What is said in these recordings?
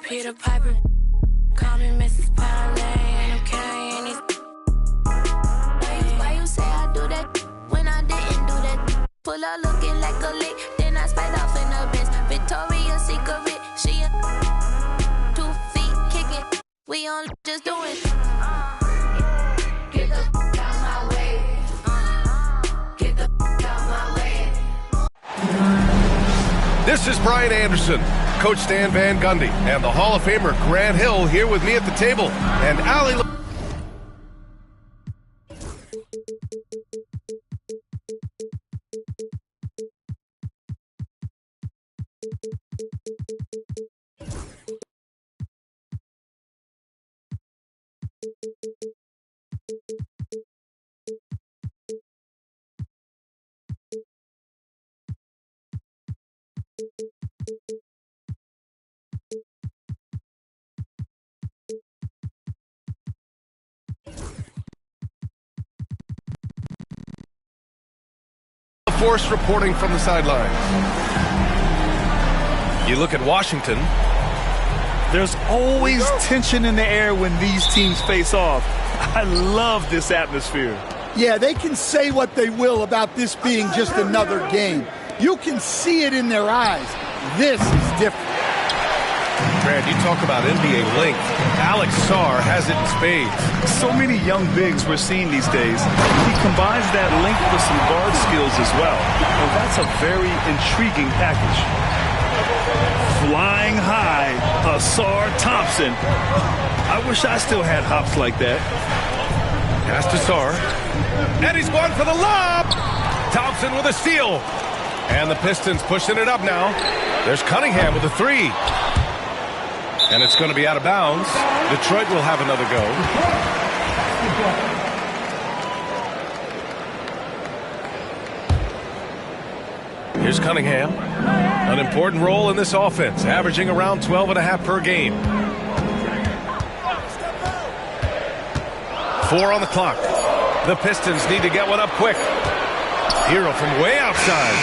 Peter Piper, call me Mrs. Parlay, and I'm carrying these. Why you say I do that when I didn't do that? Pull up looking like a lick, then I sped off in the Benz. Victoria's Secret, she 2 feet kicking. We on just do it. Get the out my way. Get the out my way. This is Brian Anderson, Coach Stan Van Gundy, and the Hall of Famer Grant Hill here with me at the table, and Ali. Force reporting from the sidelines. You look at Washington. There's always tension in the air when these teams face off. I love this atmosphere. Yeah, they can say what they will about this being just another game. You can see it in their eyes. This is different. Grant, you talk about NBA length. Alex Sarr has it in spades. So many young bigs we're seeing these days. He combines that length with some guard skills as well. And that's a very intriguing package. Flying high, Sarr Thompson. I wish I still had hops like that. Pass to Sarr. And he's going for the lob. Thompson with a steal. And the Pistons pushing it up now. There's Cunningham with a three. And it's going to be out of bounds. Detroit will have another go. Here's Cunningham. An important role in this offense, averaging around 12.5 per game. 4 on the clock. The Pistons need to get one up quick. Hero from way outside.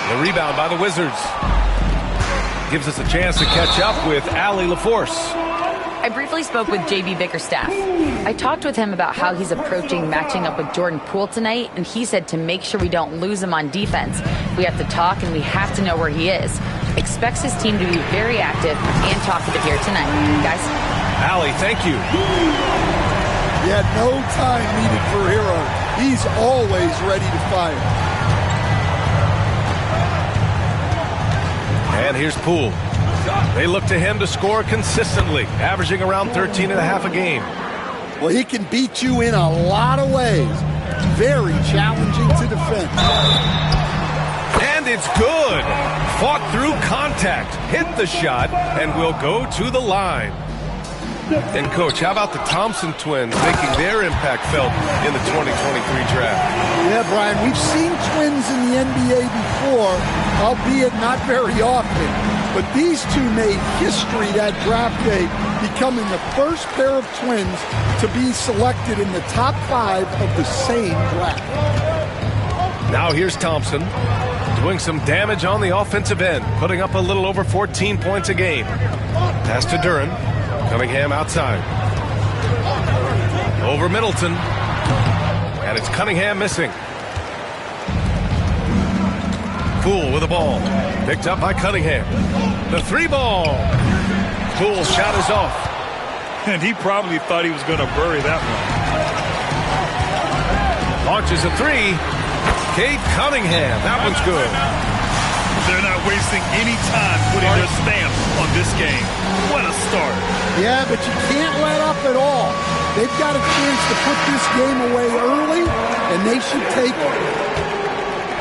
The rebound by the Wizards. Gives us a chance to catch up with Allie LaForce. I briefly spoke with JB Bickerstaff. I talked with him about how he's approaching matching up with Jordan Poole tonight, and he said to make sure we don't lose him on defense, we have to talk and we have to know where he is. Expects his team to be very active and talkative here tonight. Guys? Allie, thank you. Yeah, no time needed for Hero. He's always ready to fire. And here's Poole. They look to him to score consistently, averaging around 13.5 a game. Well, he can beat you in a lot of ways. Very challenging to defend. And it's good. Fought through contact, hit the shot, and will go to the line. And, Coach, how about the Thompson twins making their impact felt in the 2023 draft? Yeah, Brian, we've seen twins in the NBA before, albeit not very often. But these two made history that draft day, becoming the first pair of twins to be selected in the top 5 of the same draft. Now here's Thompson, doing some damage on the offensive end, putting up a little over 14 points a game. Pass to Duren. Cunningham outside. Over Middleton. And it's Cunningham missing. Poole with the ball. Picked up by Cunningham. The 3-ball. Poole's shot is off. And he probably thought he was going to bury that one. Launches a 3. Cade Cunningham. That one's good. They're not wasting any time putting their stamp on this game. What a start. Yeah, but you can't let up at all. They've got a chance to put this game away early, and they should take it.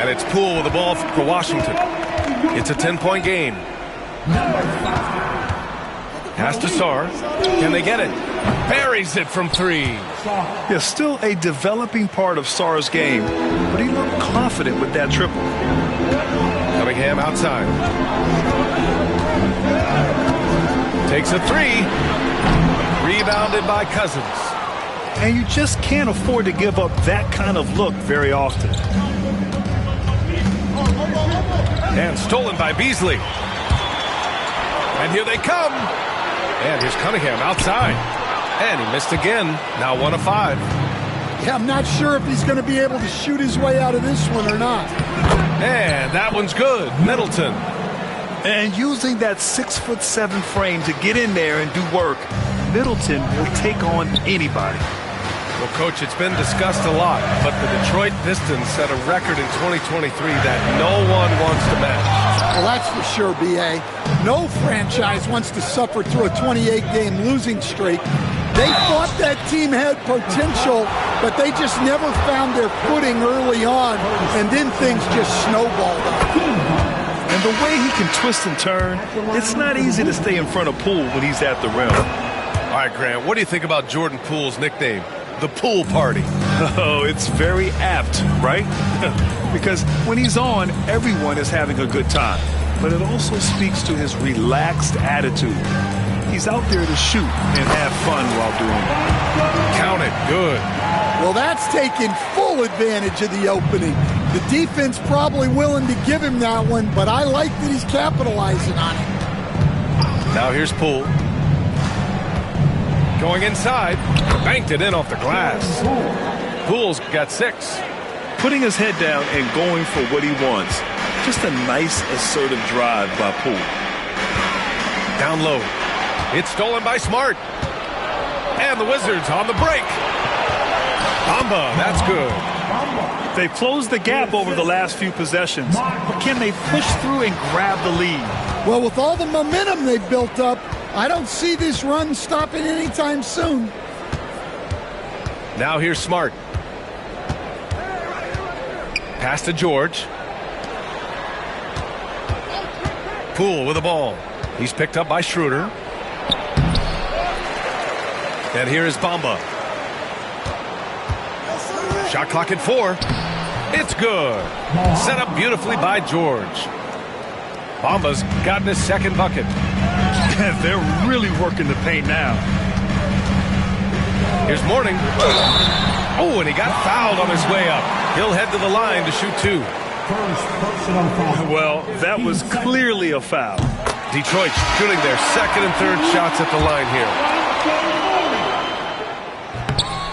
And it's Poole with the ball for Washington. It's a 10-point game. Pass to Sarr. Can they get it? Buries it from 3. Yeah, still a developing part of Sarr's game, but he looked confident with that triple. Cunningham outside. Takes a 3. Rebounded by Cousins. And you just can't afford to give up that kind of look very often. And stolen by Beasley. And here they come. And here's Cunningham outside. And he missed again. Now 1 of 5. Yeah, I'm not sure if he's going to be able to shoot his way out of this one or not. And that one's good. Middleton. And using that 6'7" frame to get in there and do work, Middleton will take on anybody. Well, Coach, it's been discussed a lot, but the Detroit Pistons set a record in 2023 that no one wants to match. Well, that's for sure, B.A. No franchise wants to suffer through a 28-game losing streak. They thought that team had potential, but they just never found their footing early on, and then things just snowballed up. And the way he can twist and turn, it's not easy to stay in front of Poole when he's at the rim. All right, Grant, what do you think about Jordan Poole's nickname, the Pool Party? Oh, it's very apt, right? Because when he's on, everyone is having a good time. But it also speaks to his relaxed attitude. He's out there to shoot and have fun while doing it. Count it. Good. Well, that's taking full advantage of the opening. The defense probably willing to give him that one, but I like that he's capitalizing on it. Now here's Poole. Going inside. Banked it in off the glass. Poole's got 6. Putting his head down and going for what he wants. Just a nice, assertive drive by Poole. Down low. It's stolen by Smart. And the Wizards on the break. Bamba, that's good. They've closed the gap over the last few possessions. But can they push through and grab the lead? Well, with all the momentum they've built up, I don't see this run stopping anytime soon. Now here's Smart. Pass to George. Poole with the ball. He's picked up by Schroeder. And here is Bamba. Shot clock at 4. It's good. Set up beautifully by George. Bamba's gotten his second bucket. They're really working the paint now. Here's Mourning. Oh, and he got fouled on his way up. He'll head to the line to shoot 2. Well, that was clearly a foul. Detroit shooting their second and third shots at the line here.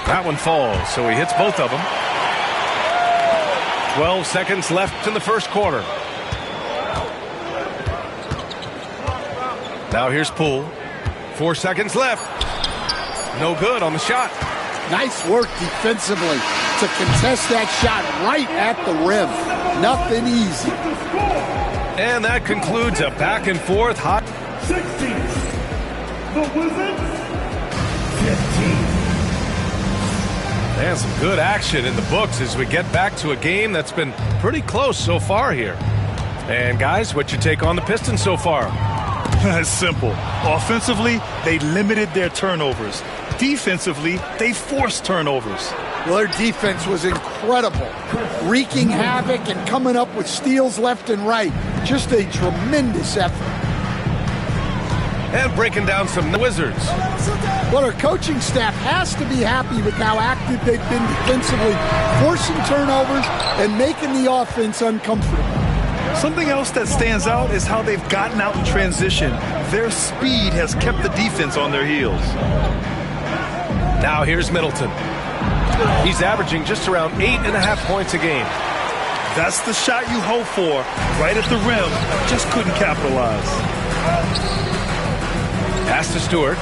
That one falls, so he hits both of them. 12 seconds left in the first quarter. Now here's Poole. 4 seconds left. No good on the shot. Nice work defensively to contest that shot right at the rim. Nothing easy. And that concludes a back and forth hot. 60. The Wizards 15. And some good action in the books as we get back to a game that's been pretty close so far here. And guys, what's your take on the Pistons so far? It's simple. Offensively, they limited their turnovers. Defensively, they forced turnovers. Well, their defense was incredible, wreaking havoc and coming up with steals left and right. Just a tremendous effort. And breaking down some Wizards. Well, our coaching staff has to be happy with how active they've been defensively, forcing turnovers and making the offense uncomfortable. Something else that stands out is how they've gotten out in transition. Their speed has kept the defense on their heels. Now here's Middleton. He's averaging just around 8.5 points a game. That's the shot you hope for, right at the rim. Just couldn't capitalize. Pass to Stewart.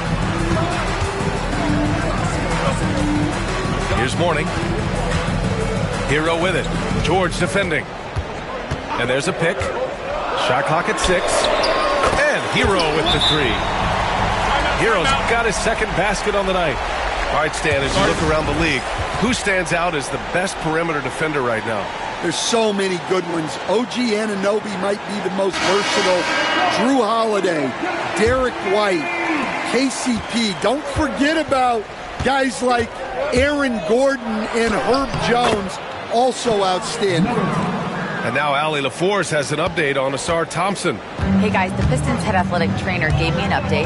Here's Mourning. Hero with it. George defending. And there's a pick. Shot clock at 6. And Hero with the 3. Hero's got his second basket on the night. All right, Stan, as you look around the league, who stands out as the best perimeter defender right now? There's so many good ones. OG Anunoby might be the most versatile. Drew Holiday, Derek White, KCP. Don't forget about guys like Aaron Gordon and Herb Jones, also outstanding. And now Allie LaForce has an update on Asar Thompson. Hey guys, the Pistons head athletic trainer gave me an update.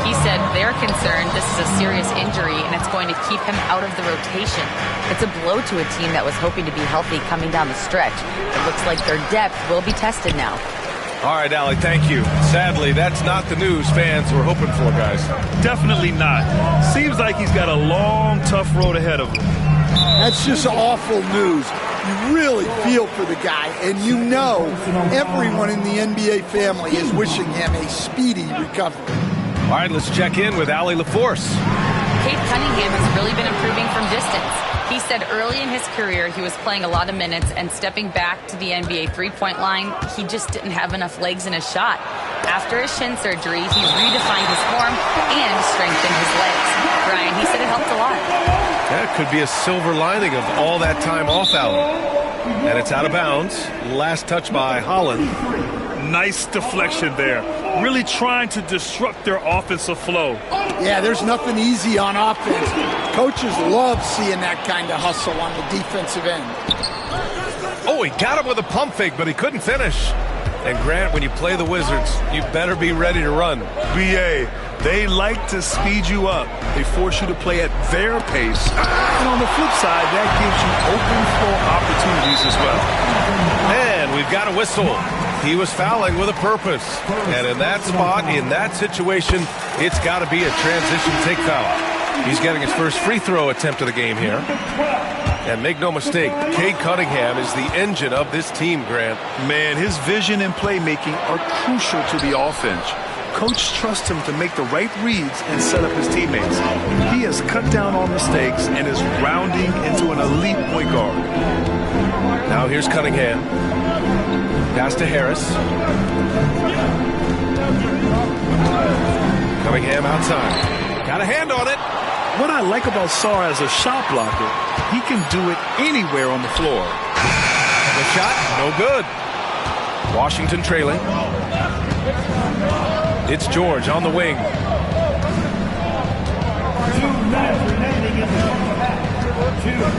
He said they're concerned this is a serious injury and it's going to keep him out of the rotation. It's a blow to a team that was hoping to be healthy coming down the stretch. It looks like their depth will be tested now. All right, Allie, thank you. Sadly, that's not the news fans were hoping for, guys. Definitely not. Seems like he's got a long, tough road ahead of him. That's just awful news. You really feel for the guy, and you know everyone in the NBA family is wishing him a speedy recovery. All right, let's check in with Allie LaForce. Cade Cunningham has really been improving from distance. He said early in his career he was playing a lot of minutes, and stepping back to the NBA three-point line, he just didn't have enough legs in his shot. After his shin surgery, he redefined his form and strengthened his legs. Brian, he said it helped a lot. That could be a silver lining of all that time off, Allie. And it's out of bounds. Last touch by Holland. Nice deflection there. Really trying to disrupt their offensive flow. Yeah, there's nothing easy on offense. Coaches love seeing that kind of hustle on the defensive end. Oh, he got him with a pump fake, but he couldn't finish. And Grant, when you play the Wizards, you better be ready to run. BA, they like to speed you up. They force you to play at their pace. And on the flip side, that gives you open floor opportunities as well. And we've got a whistle. He was fouling with a purpose. And in that spot, in that situation, it's got to be a transition take foul. He's getting his first free throw attempt of the game here. And make no mistake, Cade Cunningham is the engine of this team, Grant. Man, his vision and playmaking are crucial to the offense. Coach trusts him to make the right reads and set up his teammates. He has cut down on mistakes and is rounding into an elite point guard. Now here's Cunningham. Pass to Harris. Cunningham outside. Got a hand on it. What I like about Sarr as a shot blocker, he can do it anywhere on the floor. The shot, no good. Washington trailing. It's George on the wing.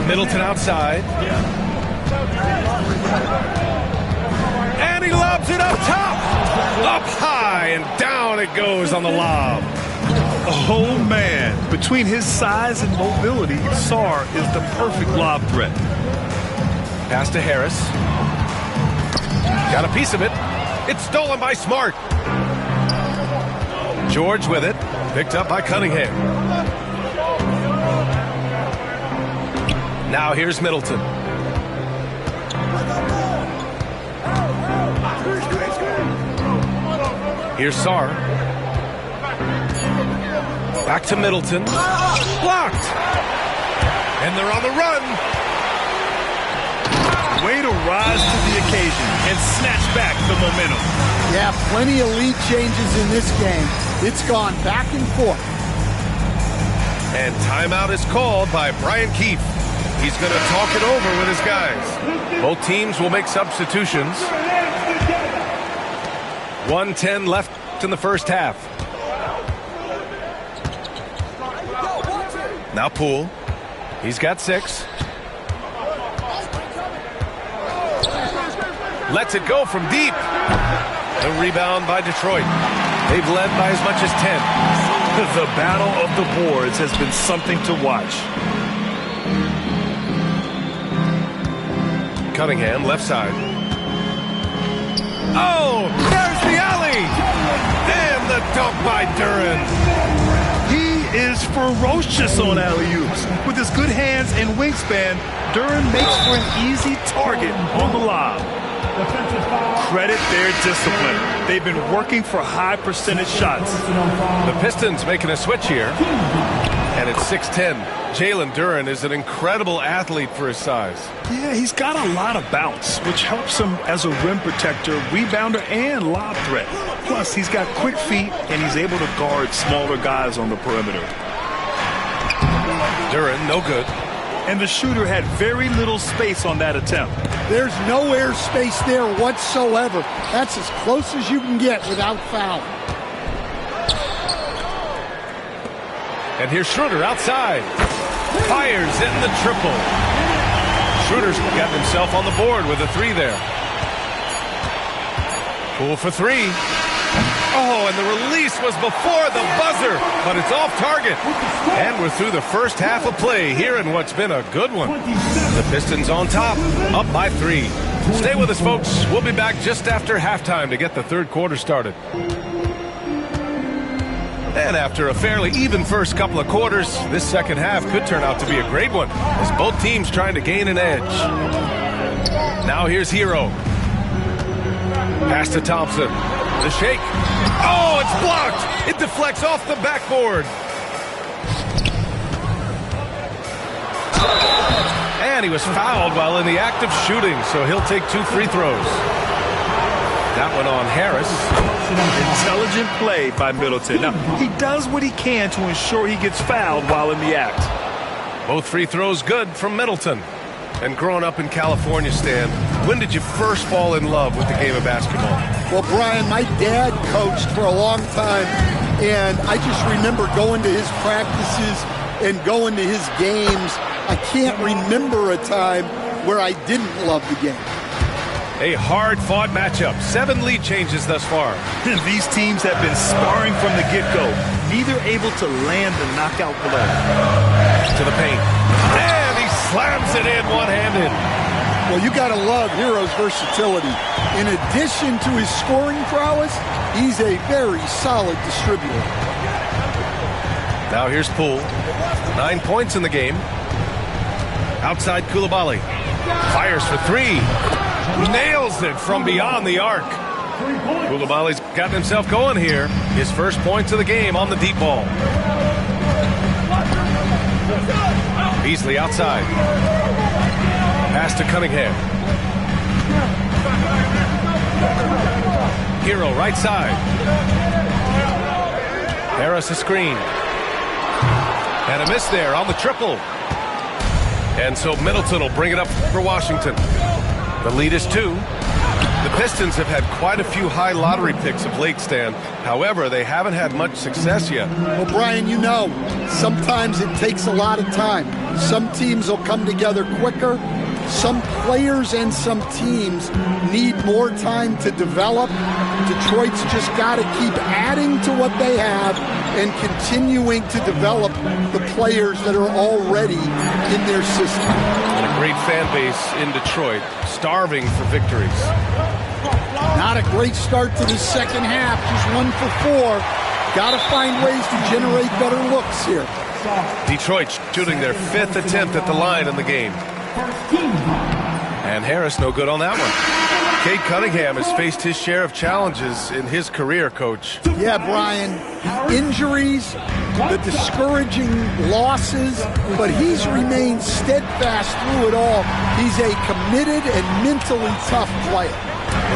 Middleton outside. And he lobs it up top. Up high and down it goes on the lob. Oh, man. Between his size and mobility, Sarr is the perfect lob threat. Pass to Harris. Got a piece of it. It's stolen by Smart. George with it. Picked up by Cunningham. Now here's Middleton. Here's Sarr. Back to Middleton. Blocked. And they're on the run. Way to rise to the occasion and snatch back the momentum. Yeah, plenty of lead changes in this game. It's gone back and forth. And timeout is called by Brian Keefe. He's going to talk it over with his guys. Both teams will make substitutions. 1:10 left in the first half. Now Poole. He's got 6. Lets it go from deep. The rebound by Detroit. They've led by as much as 10. The battle of the boards has been something to watch. Cunningham, left side. Oh, there's the alley! And the dunk by Duren. He is ferocious on alley-oops. With his good hands and wingspan, Duren makes for an easy target on the lob. Credit their discipline. They've been working for high percentage shots. The Pistons making a switch here. And it's 6-10. Jalen Duren is an incredible athlete for his size. Yeah, he's got a lot of bounce, which helps him as a rim protector, rebounder, and lob threat. Plus, he's got quick feet, and he's able to guard smaller guys on the perimeter. Duren, no good. And the shooter had very little space on that attempt. There's no air space there whatsoever. That's as close as you can get without fouling. And here's Schroeder outside. Fires in the triple. Schroeder's got himself on the board with a 3 there. Poole for 3. Oh, and the release was before the buzzer, but it's off target. And we're through the first half of play here in what's been a good one. The Pistons on top, up by 3. Stay with us, folks. We'll be back just after halftime to get the third quarter started. And after a fairly even first couple of quarters, this second half could turn out to be a great one as both teams trying to gain an edge. Now here's Hero. Pass to Thompson. The shake. Oh, it's blocked. It deflects off the backboard. And he was fouled while in the act of shooting, so he'll take 2 free throws. That one on Harris. Intelligent play by Middleton. Now, he does what he can to ensure he gets fouled while in the act. Both free throws good from Middleton. And growing up in California, Stan, when did you first fall in love with the game of basketball? Well, Brian, my dad coached for a long time, and I just remember going to his practices and going to his games. I can't remember a time where I didn't love the game. A hard-fought matchup. 7 lead changes thus far. These teams have been sparring from the get-go, neither able to land the knockout blow. To the paint. And he slams it in one-handed. Well, you got to love Hero's versatility. In addition to his scoring prowess, he's a very solid distributor. Now here's Poole. 9 points in the game. Outside Coulibaly. Fires for 3. Nails it from beyond the arc. Coulibaly's gotten himself going here. His first points of the game on the deep ball. Beasley outside. Pass to Cunningham. Hero right side. Harris a screen. And a miss there on the triple. And so Middleton will bring it up for Washington. The lead is 2. The Pistons have had quite a few high lottery picks of late, Stan. However, they haven't had much success yet. Well, Brian, you know, sometimes it takes a lot of time. Some teams will come together quicker. Some players and some teams need more time to develop. Detroit's just got to keep adding to what they have and continuing to develop the players that are already in their system. And a great fan base in Detroit, starving for victories. Not a great start to the second half, just 1 for 4. Got to find ways to generate better looks here. Detroit shooting their 5th attempt at the line in the game. And Harris no good on that one. Cade Cunningham has faced his share of challenges in his career, Coach. Yeah, Brian. Injuries, the discouraging losses, but he's remained steadfast through it all. He's a committed and mentally tough player.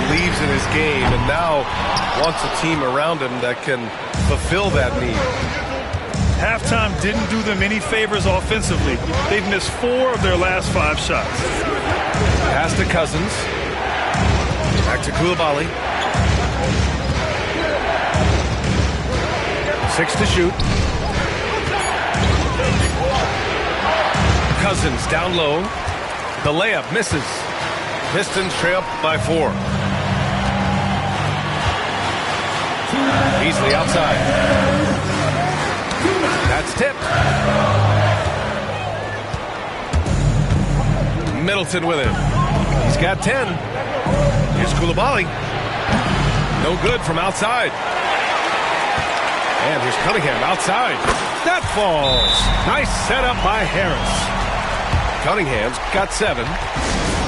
Believes in his game and now wants a team around him that can fulfill that need. Halftime didn't do them any favors offensively. They've missed 4 of their last 5 shots. Pass to Cousins. Back to Coulibaly. 6 to shoot. Cousins down low. The layup misses. Pistons trail by 4. Beasley outside. That's tipped. Middleton with it. He's got 10. Here's Coulibaly. No good from outside. And here's Cunningham outside. That falls. Nice setup by Harris. Cunningham's got 7.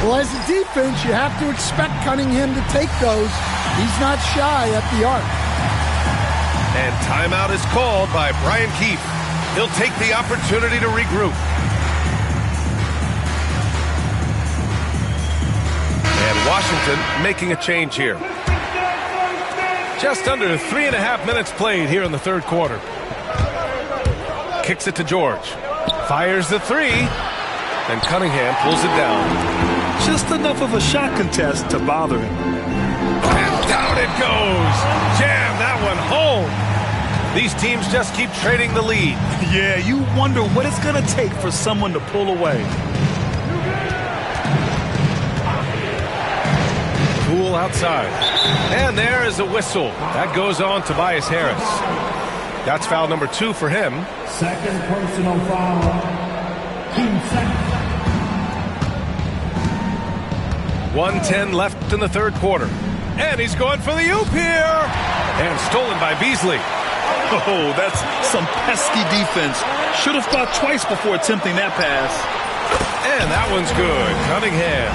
Well, as a defense, you have to expect Cunningham to take those. He's not shy at the arc. And timeout is called by Brian Keefe. He'll take the opportunity to regroup. And Washington making a change here. Just under 3.5 minutes played here in the third quarter. Kicks it to George. Fires the 3. And Cunningham pulls it down. Just enough of a shot contest to bother him. And down it goes. Jam that one home. These teams just keep trading the lead. Yeah, you wonder what it's going to take for someone to pull away. Poole outside. And there is a whistle. That goes on Tobias Harris. That's foul number 2 for him. Second personal foul. Team second. 1:10 left in the third quarter. And he's going for the oop here. And stolen by Beasley. Oh, that's some pesky defense. Should have thought twice before attempting that pass. And that one's good. Cunningham.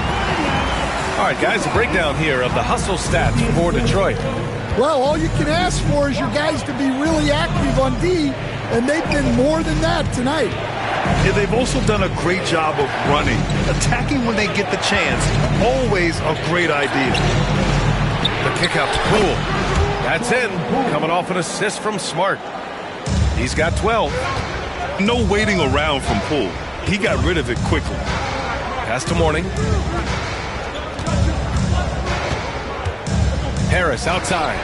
All right, guys, a breakdown here of the hustle stats for Detroit. Well, all you can ask for is your guys to be really active on D, and they've been more than that tonight. Yeah, they've also done a great job of running. Attacking when they get the chance. Always a great idea. The kick out to Poole. That's in. Coming off an assist from Smart. He's got 12. No waiting around from Poole. He got rid of it quickly. Pass to Mourning. Harris outside.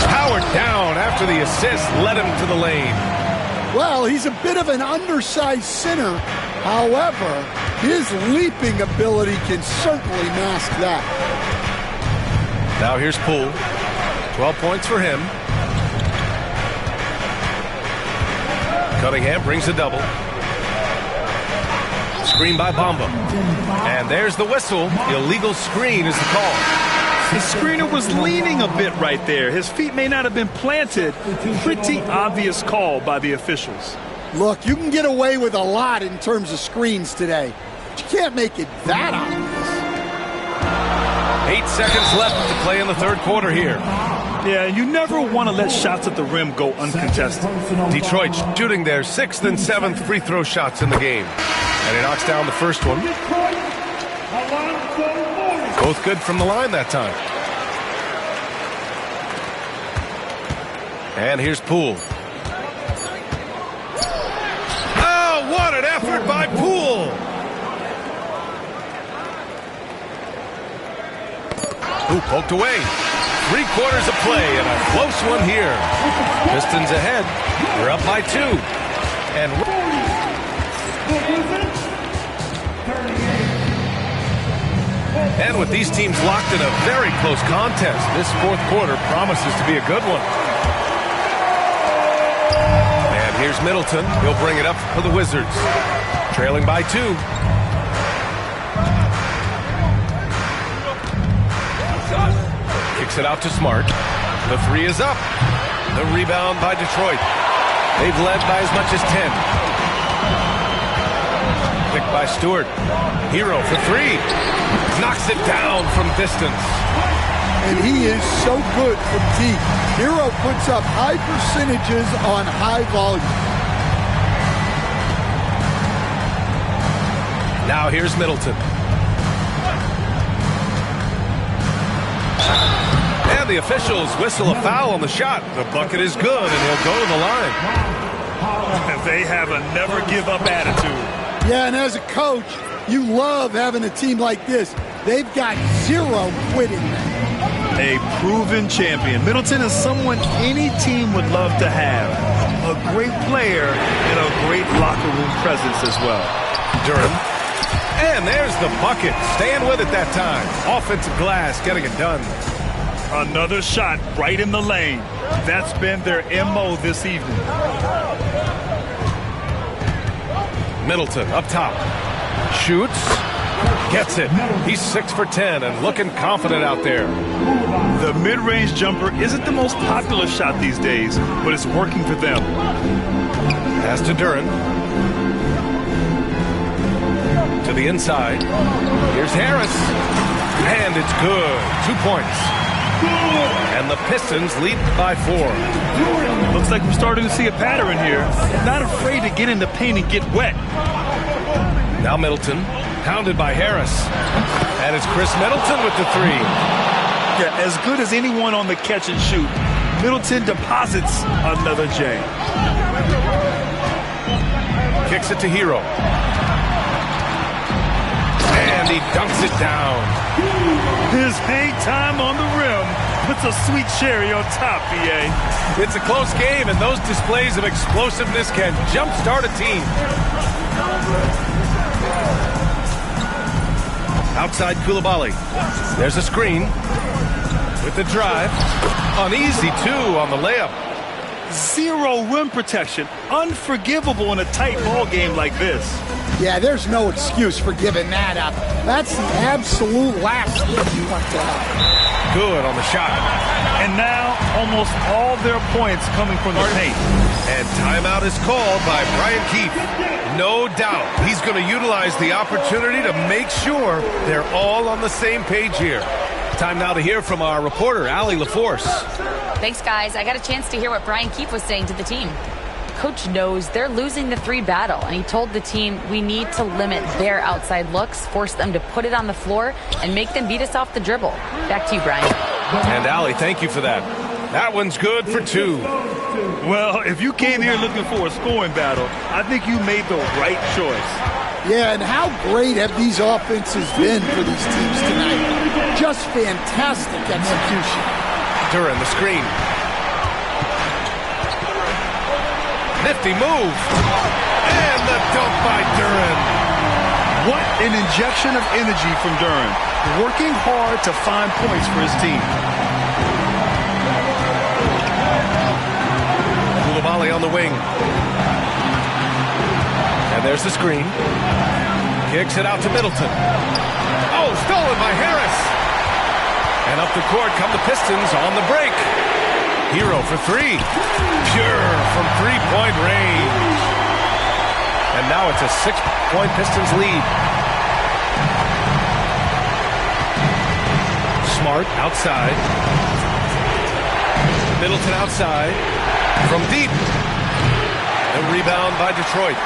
Powered down after the assist led him to the lane. Well, he's a bit of an undersized center. However, his leaping ability can certainly mask that. Now here's Poole. 12 points for him. Cunningham brings a double. Screen by Bamba. And there's the whistle. Illegal screen is the call. The screener was leaning a bit right there. His feet may not have been planted. Pretty obvious call by the officials. Look, you can get away with a lot in terms of screens today. But you can't make it that obvious. 8 seconds left to play in the third quarter here. Yeah, you never want to let shots at the rim go uncontested. Detroit shooting their 6th and 7th free throw shots in the game. And he knocks down the first one. Both good from the line that time. And here's Poole. Oh, what an effort by Poole! Ooh, poked away. 3/4 of play and a close one here. Pistons ahead. We're up by 2. And with these teams locked in a very close contest, this fourth quarter promises to be a good one. And here's Middleton. He'll bring it up for the Wizards. Trailing by 2. Kicks it out to Smart. The 3 is up. The rebound by Detroit. They've led by as much as 10. Picked by Stewart. Hero for 3. Knocks it down from distance. And he is so good from deep. Hero puts up high percentages on high volume. Now here's Middleton. And the officials whistle a foul on the shot. The bucket is good, and he'll go to the line. They have a never-give-up attitude. Yeah, and as a coach, you love having a team like this. They've got zero quitting. A proven champion. Middleton is someone any team would love to have. A great player and a great locker room presence as well. Durham. And there's the bucket. Staying with it that time. Offensive glass getting it done. Another shot right in the lane. That's been their MO this evening. Middleton up top. Shoots. Gets it. He's 6 for 10 and looking confident out there. The mid-range jumper isn't the most popular shot these days, but it's working for them. Pass to Duran. To the inside. Here's Harris. And it's good. 2 points. And the Pistons lead by 4. Looks like we're starting to see a pattern here. Not afraid to get in the paint and get wet. Now Middleton, pounded by Harris. And it's Chris Middleton with the 3. Yeah, as good as anyone on the catch and shoot. Middleton deposits another J. Kicks it to Hero. And he dunks it down. His hang time on the rim puts a sweet cherry on top, BA. It's a close game, and those displays of explosiveness can jumpstart a team. Outside Koulibaly. There's a screen with the drive. An easy 2 on the layup. Zero rim protection. Unforgivable in a tight ball game like this. Yeah, there's no excuse for giving that up. That's the absolute last thing you want to have. Good on the shot. And now, almost all their points coming from the paint. And timeout is called by Brian Keefe. No doubt he's going to utilize the opportunity to make sure they're all on the same page here. Time now to hear from our reporter, Allie LaForce. Thanks, guys. I got a chance to hear what Brian Keefe was saying to the team. Coach knows they're losing the 3 battle, and he told the team we need to limit their outside looks, force them to put it on the floor, and make them beat us off the dribble. Back to you, Brian. And Allie, thank you for that. That one's good for 2. Well, if you came here looking for a scoring battle, I think you made the right choice. Yeah, and how great have these offenses been for these teams tonight? Just fantastic execution. Duran, the screen. Nifty move. And the dunk by Duran. What an injection of energy from Duran. Working hard to find points for his team. Koulibaly on the wing. And there's the screen. Kicks it out to Middleton. Oh, stolen by Harris. And up the court come the Pistons on the break. Hero for 3. Pure from 3-point range. And now it's a 6-point Pistons lead. Smart outside. Middleton outside. From deep. The rebound by Detroit.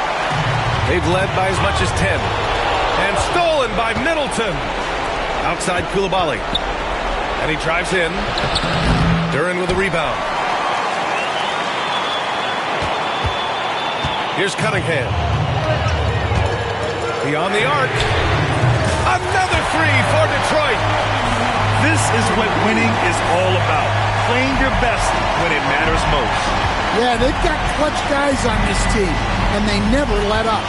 They've led by as much as 10. And stolen by Middleton. Outside Koulibaly. And he drives in. Duran with a rebound. Here's Cunningham. Beyond the arc. Another 3 for Detroit. This is what winning is all about. Playing your best when it matters most. Yeah, they've got clutch guys on this team, and they never let up.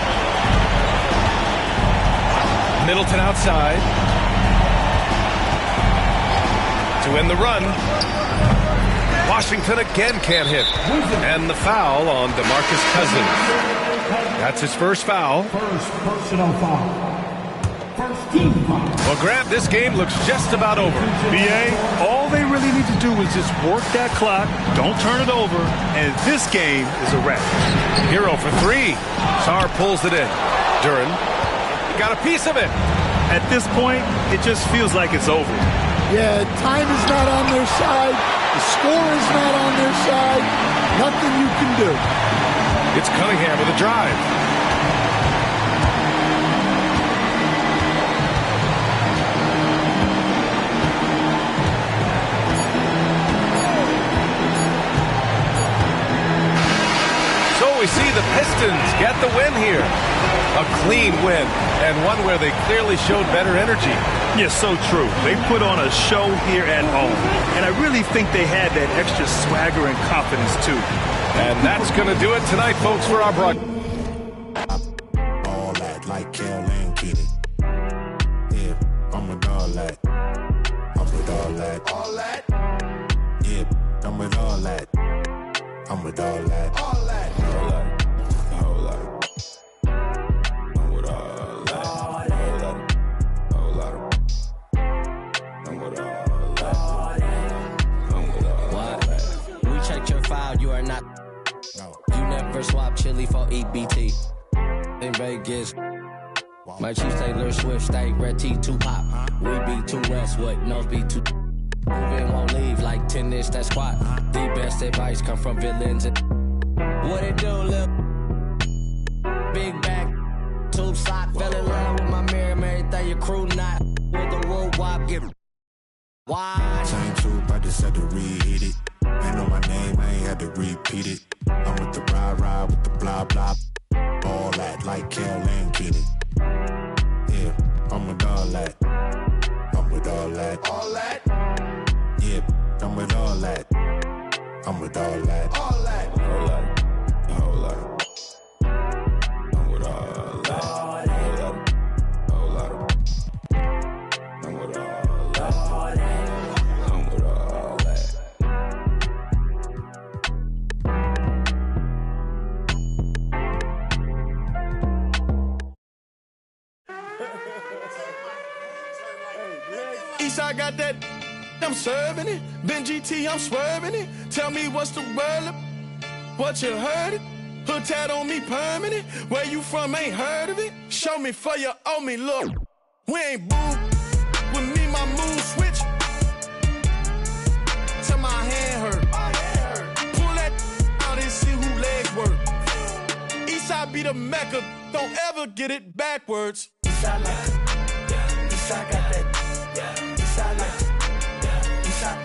Middleton outside. To end the run. Washington again can't hit. And the foul on DeMarcus Cousins. That's his first foul. First personal foul. First team foul. Well, Grant, this game looks just about over. B.A., all they really need to do is just work that clock, don't turn it over, and this game is a wrap. Hero for 3. Sarr pulls it in. Duran got a piece of it. At this point, it just feels like it's over. Yeah, time is not on their side. The score is not on their side. Nothing you can do. It's Cunningham with a drive. So we see the Pistons get the win here. A clean win, and one where they clearly showed better energy. Yeah, so true. They put on a show here at home, and I really think they had that extra swagger and confidence, too. And that's going to do it tonight, folks, for our broadcast. All that, like Kel and Kenny. Yeah, I'm with all that. I'm with all that. All that? Yeah, I'm with all that. I'm with all that. All that. All that. All that. I'm with all that. All that. All that. I'm with all that. I'm with all that. We checked your file, you are not. No. You never swap chili for EBT. In Vegas, my Chiefs Taylor Swift stay red T too pop. We be too rest, what nose be too. Moving won't leave like tennis that squat. The best advice come from villains. What it do, lil? Big back, tube sock, fell in love with my mirror, everything your crew not. With the road wop, get why? Same tube, I just had to re-hit it. Ain't know my name, I ain't had to repeat it. I'm with the ride with the blah blah. All that like Kel and Kenny. Yeah, I'm with all that. I'm with all that. All that? Yeah, I'm with all that. I'm with all that. All that. All that. All that. I'm with all that. All that. All that. I'm with all that. I'm with all that. Eastside got that, I'm serving it. Ben GT, I'm swerving it. Tell me what's the word, what you heard it. Hood tat on me permanent. Where you from, ain't heard of it. Show me for you owe me, look. We ain't boo. With me, my mood switch. Till my hand hurt. Pull that out and see who legs work. Eastside be the Mecca, don't ever get it backwards. Eastside like it. Eastside got that. Eastside like it. Eastside.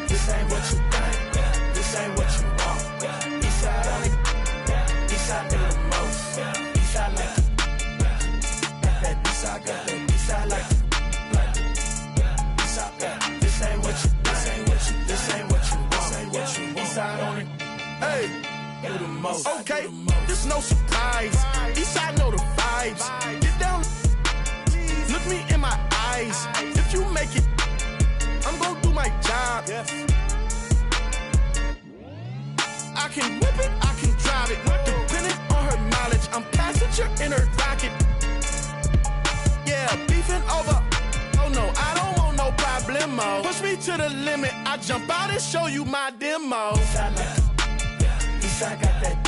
This ain't what you think. This ain't what you want. Eastside on it. Eastside do the most. Eastside like it. Got that. Eastside got that. Eastside like it. Eastside got it. This ain't what you. This ain't what you. This ain't what you want. This ain't what you. Eastside on it. Hey. Do the most. Okay. This no surprise. Eastside know the vibes. Get down. Look me in my eyes. If you make it, I'm gonna do my job. I can whip it, I can drive it. Depending on her knowledge, I'm passenger in her rocket. Yeah, beefing over. Oh no, I don't want no problemo. Push me to the limit, I jump out and show you my demo. Eastside got that.